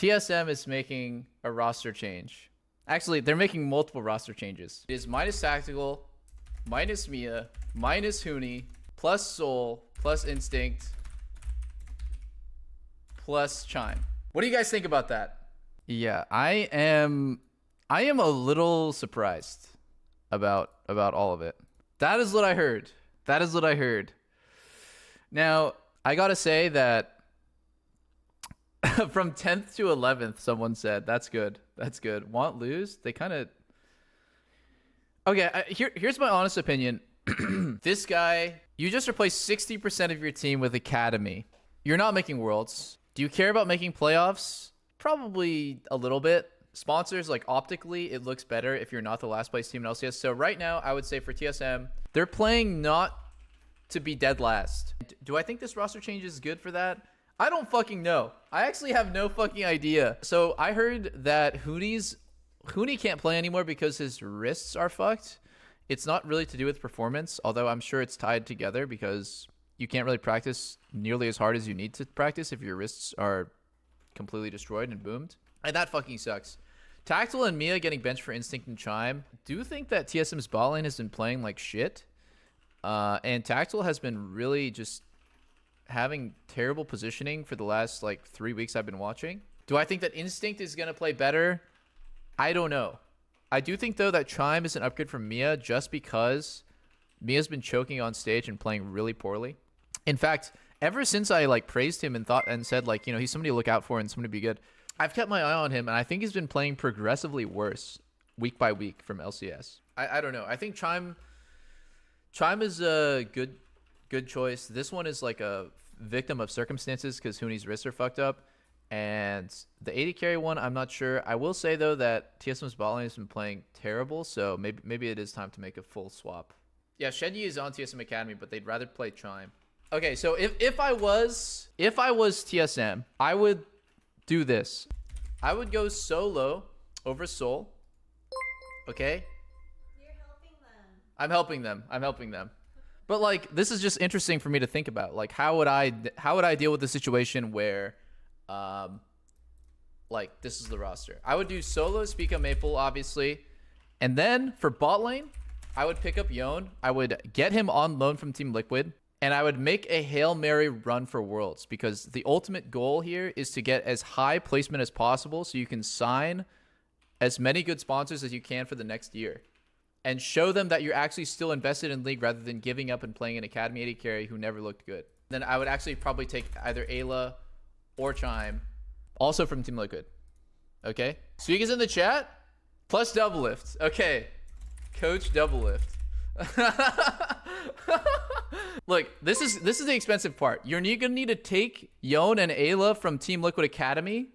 TSM is making a roster change. Actually, they're making multiple roster changes. It is minus Tactical, minus Mia, minus Huni, plus Soul, plus Instinct, plus Chime. What do you guys think about that? Yeah, I am a little surprised about all of it. That is what I heard. That is what I heard. Now, I gotta say that from 10th to 11th, someone said, that's good. That's good. Want lose? They kind of... Okay, here's my honest opinion. This guy, you just replaced 60% of your team with Academy. You're not making Worlds. Do you care about making playoffs? Probably a little bit. Sponsors, like optically, it looks better if you're not the last place team in LCS. So right now, I would say for TSM, they're playing not to be dead last. Do I think this roster change is good for that? I don't fucking know. I actually have no fucking idea. So I heard that Huni can't play anymore because his wrists are fucked. It's not really to do with performance, although I'm sure it's tied together because you can't really practice nearly as hard as you need to practice if your wrists are completely destroyed and boomed. And that fucking sucks. Tactical and Mia getting benched for Instinct and Chime. Do you think that TSM's bot lane has been playing like shit? And Tactical has been really just having terrible positioning for the last like 3 weeks I've been watching. Do I think that Instinct is going to play better? I don't know. I do think though that Chime is an upgrade from Mia just because Mia's been choking on stage and playing really poorly. In fact, ever since I like praised him and thought and said like, you know, he's somebody to look out for and somebody to be good, I've kept my eye on him and I think he's been playing progressively worse week by week from LCS. I don't know. I think Chime is a good choice. This one is like a victim of circumstances because Huni's wrists are fucked up. And the 80 carry one, I'm not sure. I will say though that TSM's bot lane has been playing terrible, so maybe it is time to make a full swap. Yeah, Shenyi is on TSM Academy, but they'd rather play Chime. Okay, so if I was TSM, I would do this. I would go solo over Soul. Okay? You're helping them. I'm helping them. But like this is just interesting for me to think about. Like how would I deal with the situation where like this is the roster? I would do solo Spica Maple obviously. And then for bot lane, I would pick up Yone. I would get him on loan from Team Liquid. And I would make a Hail Mary run for Worlds because the ultimate goal here is to get as high placement as possible so you can sign as many good sponsors as you can for the next year and show them that you're actually still invested in League rather than giving up and playing an Academy 80 carry who never looked good. Then I would actually probably take either Ayla or Chime, also from Team Liquid. Okay? Speakers in the chat, plus Doublelift. Okay. Coach Doublelift. Look, this is the expensive part. You're gonna need to take Yone and Ayla from Team Liquid Academy,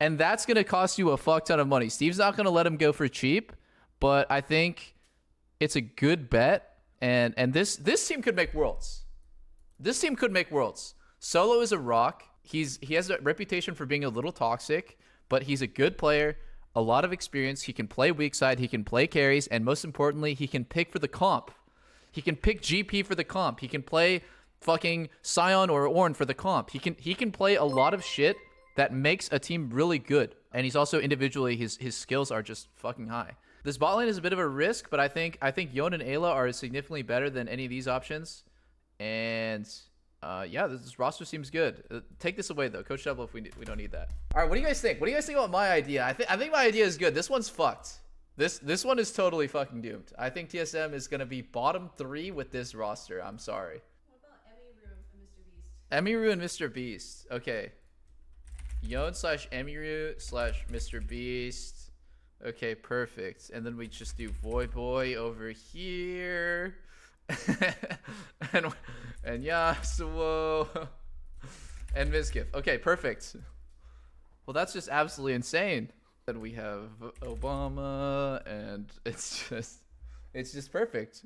and that's gonna cost you a fuck ton of money. Steve's not gonna let him go for cheap, but I think it's a good bet. And this team could make Worlds. This team could make Worlds. Solo is a rock. He has a reputation for being a little toxic, but he's a good player. A lot of experience. He can play weak side. He can play carries, and most importantly, he can pick for the comp. He can pick GP for the comp. He can play fucking Sion or Ornn for the comp. He can play a lot of shit that makes a team really good. And he's also individually his skills are just fucking high. This bot lane is a bit of a risk, but I think Yone and Ayla are significantly better than any of these options. And yeah, this roster seems good. Take this away though, Coach Double. If we don't need that. All right, what do you guys think? What do you guys think about my idea? I think my idea is good. This one's fucked. This one is totally fucking doomed. I think TSM is gonna be bottom 3 with this roster. I'm sorry. What about Emiru and Mr. Beast? Emiru and Mr. Beast. Okay. Yone / Emiru / Mr. Beast. Okay, perfect. And then we just do Void Boy over here. and Yasuo and Mizkif. Okay, perfect. Well, that's just absolutely insane. Then we have Obama, and it's just perfect.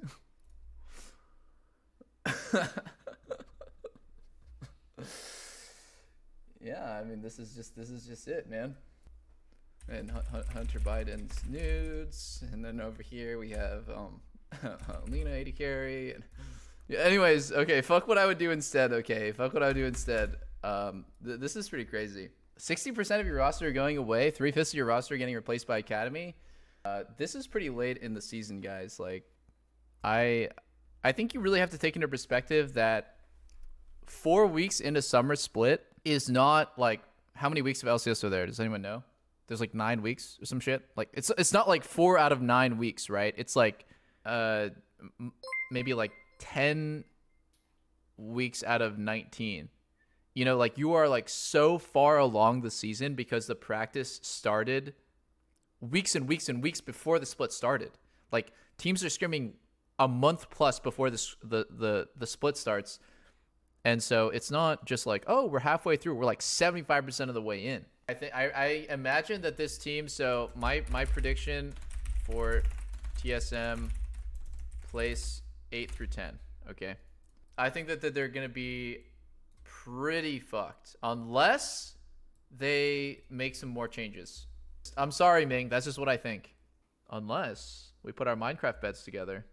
Yeah, I mean, this is just it, man. And Hunter Biden's nudes, and then over here we have Lena 80 carry. And yeah, anyways, okay, fuck what I would do instead. Okay, fuck what I would do instead. This is pretty crazy. 60% of your roster are going away. 3/5 of your roster are getting replaced by Academy. This is pretty late in the season, guys. Like, I think you really have to take into perspective that 4 weeks into summer split is not like, how many weeks of LCS are there? Does anyone know? There's like 9 weeks or some shit. Like, it's not like 4 out of 9 weeks, right? It's like maybe like 10 weeks out of 19. You know, like, you are like so far along the season because the practice started weeks and weeks and weeks before the split started. Like, teams are scrimming a month plus before the split starts. And so it's not just like, oh, we're halfway through. We're like 75% of the way in. I imagine that this team, so my prediction for TSM place 8 through 10, okay? I think that they're going to be pretty fucked unless they make some more changes. I'm sorry, Ming. That's just what I think. Unless we put our Minecraft bets together.